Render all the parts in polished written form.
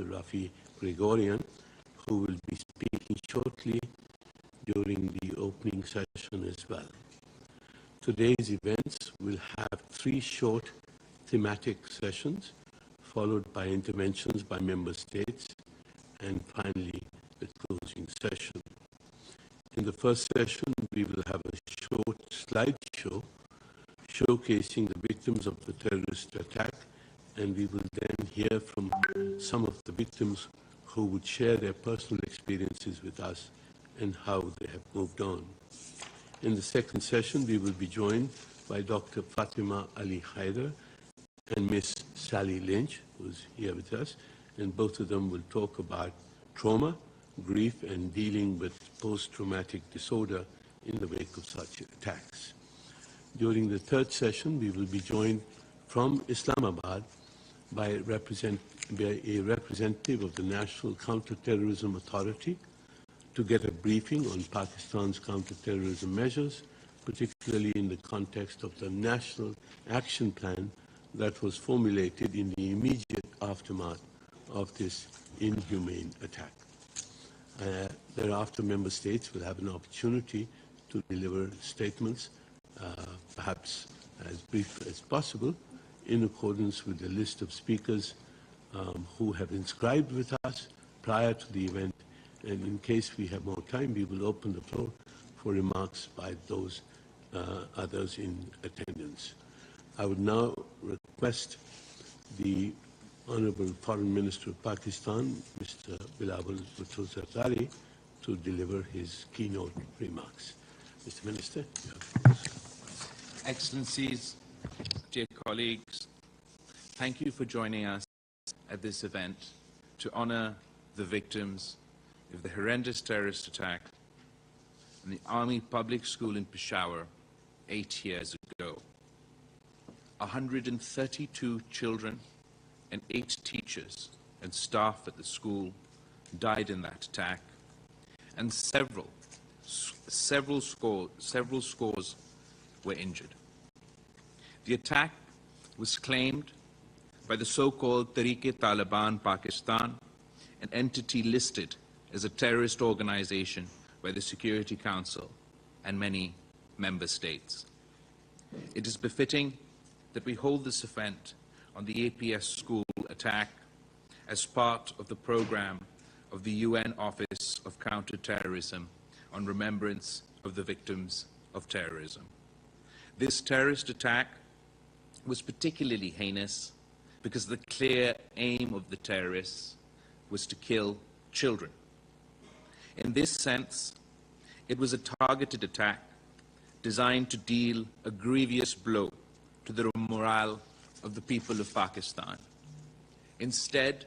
Rafi Gregorian, who will be speaking shortly during the opening session as well. Today's events will have 3 short thematic sessions, followed by interventions by member states, and finally the closing session. In the first session, we will have a short slideshow showcasing the victims of the terrorist attack, and we will then hear from some of the victims who would share their personal experiences with us and how they have moved on. In the second session, we will be joined by Dr. Fatima Ali Haider and Miss Sally Lynch, who is here with us, and both of them will talk about trauma, grief, and dealing with post-traumatic disorder in the wake of such attacks. During the third session, we will be joined from Islamabad by a representative of the National Counter-Terrorism Authority to get a briefing on Pakistan's counter-terrorism measures, particularly in the context of the National Action Plan that was formulated in the immediate aftermath of this inhumane attack. Thereafter, member states will have an opportunity to deliver statements, perhaps as brief as possible, in accordance with the list of speakers who have inscribed with us prior to the event. And in case we have more time, we will open the floor for remarks by those others in attendance. I would now request the Honorable Foreign Minister of Pakistan, Mr. Bilawal Bhutto Zardari, to deliver his keynote remarks. Mr. Minister. Excellencies, dear colleagues, thank you for joining us at this event to honor the victims of the horrendous terrorist attack in the Army Public School in Peshawar 8 years ago. 132 children and 8 teachers and staff at the school died in that attack, and several scores were injured. The attack was claimed by the so-called Tehreek-e-Taliban Pakistan, an entity listed as a terrorist organization by the Security Council and many member states. It is befitting that we hold this event on the APS school attack as part of the program of the UN Office of Counter-Terrorism on remembrance of the victims of terrorism. This terrorist attack was particularly heinous because the clear aim of the terrorists was to kill children. In this sense, it was a targeted attack designed to deal a grievous blow to the morale of the people of Pakistan. Instead,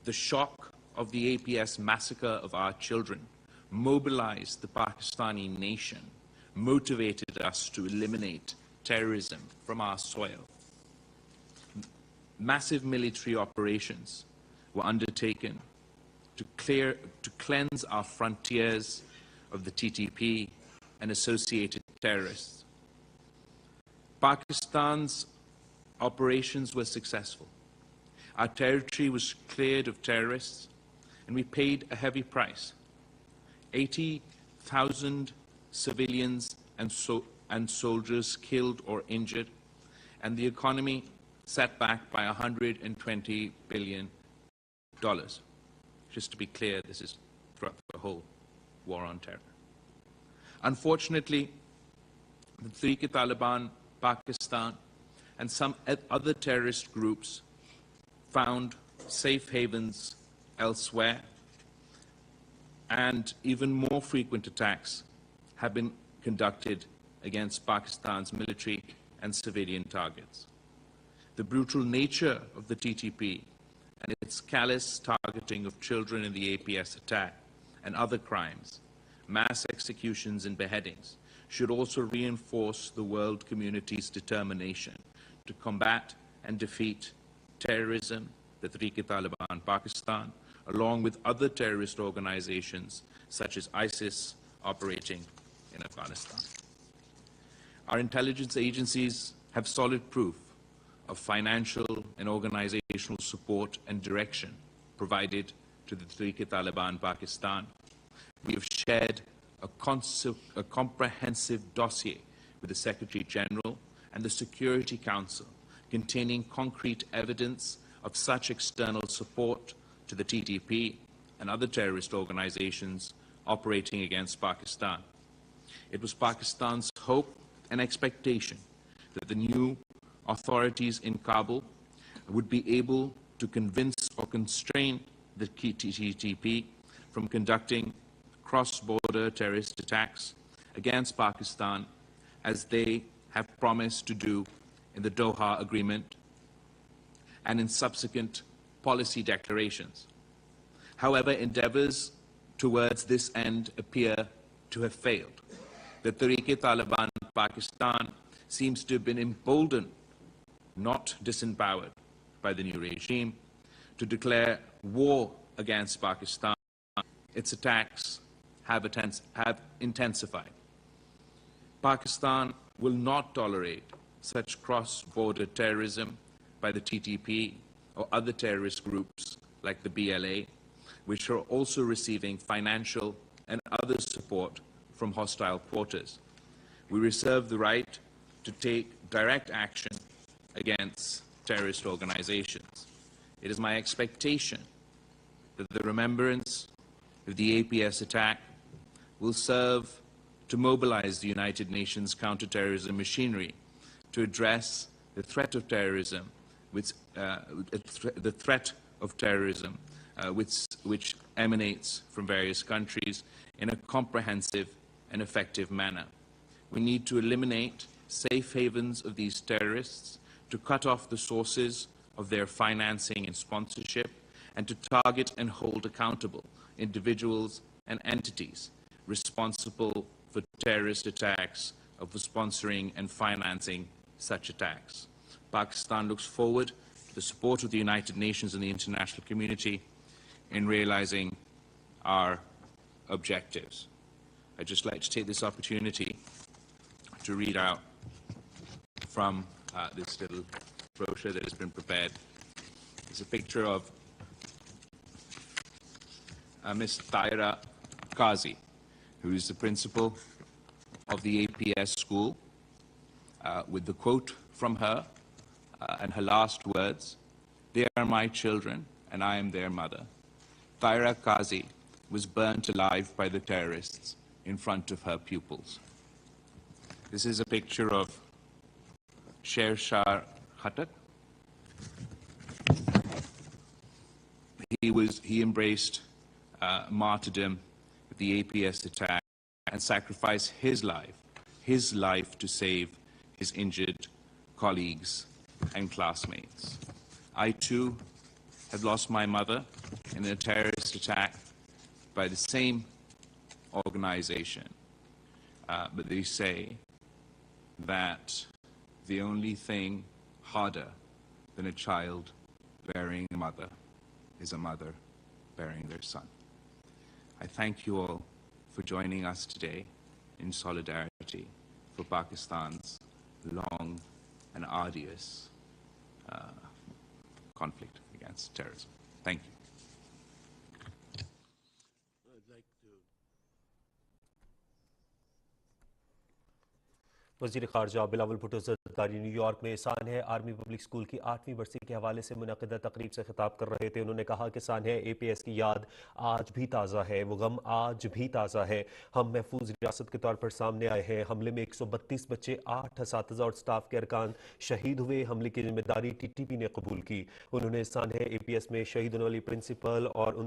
the shock of the APS massacre of our children mobilized the Pakistani nation, motivated us to eliminate terrorism from our soil. Massive military operations were undertaken to cleanse our frontiers of the TTP and associated terrorists. Pakistan's operations were successful. Our territory was cleared of terrorists, and we paid a heavy price. 80,000 civilians and soldiers killed or injured, and the economy set back by $120 billion. Just to be clear, this is throughout the whole war on terror. Unfortunately, the Tehreek-e-Taliban Pakistan and some other terrorist groups found safe havens elsewhere, and even more frequent attacks have been conducted against Pakistan's military and civilian targets. The brutal nature of the TTP and its callous targeting of children in the APS attack and other crimes, mass executions and beheadings, should also reinforce the world community's determination to combat and defeat terrorism, the Tehreek-e-Taliban Pakistan, along with other terrorist organizations such as ISIS operating in Afghanistan. Our intelligence agencies have solid proof of financial and organizational support and direction provided to the Tehreek-e-Taliban Pakistan. We have shared a comprehensive dossier with the Secretary General and the Security Council containing concrete evidence of such external support to the TTP and other terrorist organizations operating against Pakistan. It was Pakistan's hope and expectation that the new authorities in Kabul would be able to convince or constrain the TTP from conducting cross-border terrorist attacks against Pakistan, as they have promised to do in the Doha Agreement and in subsequent policy declarations. However, endeavors towards this end appear to have failed. The Tehreek-e-Taliban Pakistan seems to have been emboldened, not disempowered, by the new regime to declare war against Pakistan. Its attacks have intensified. Pakistan will not tolerate such cross-border terrorism by the TTP or other terrorist groups like the BLA, which are also receiving financial and other support from hostile quarters. We reserve the right to take direct action against terrorist organizations. It is my expectation that the remembrance of the APS attack will serve to mobilize the United Nations counterterrorism machinery to address the threat of terrorism, which emanates from various countries in a comprehensive and effective manner. We need to eliminate safe havens of these terrorists, to cut off the sources of their financing and sponsorship, and to target and hold accountable individuals and entities responsible for terrorist attacks or for sponsoring and financing such attacks. Pakistan looks forward to the support of the United Nations and the international community in realizing our objectives. I'd just like to take this opportunity to read out from this little brochure that has been prepared. It's a picture of Ms. Taira Qazi, who is the principal of the APS school, with the quote from her and her last words: "They are my children and I am their mother." Taira Qazi was burnt alive by the terrorists in front of her pupils. This is a picture of Shah Khattak. He embraced martyrdom at the APS attack and sacrificed his life to save his injured colleagues and classmates. I too have lost my mother in a terrorist attack by the same organization. But they say that the only thing harder than a child burying a mother is a mother burying their son. I thank you all for joining us today in solidarity for Pakistan's long and arduous conflict against terrorism. Thank you. वज़ीर ख़ारजा Bilawal Bhutto Zardari New York में सानह army public school की 8वीं बरसी के हवाले से मुनक़दा तकरीब से खिताब कर रहे थे। उन्होंने कहा कि सानह APS की याद आज भी ताज़ा है, वो गम आज भी ताज़ा है। हम महफूज रियासत के तौर पर सामने आए हैं। हमले में 132 बच्चे, 8 असातिज़ा और स्टाफ के अरकान शहीद हुए। हमले की जिम्मेदारी TTP ने कबूल की। उन्होंने सानह APS में शहीद होने वाली प्रिंसिपल और उन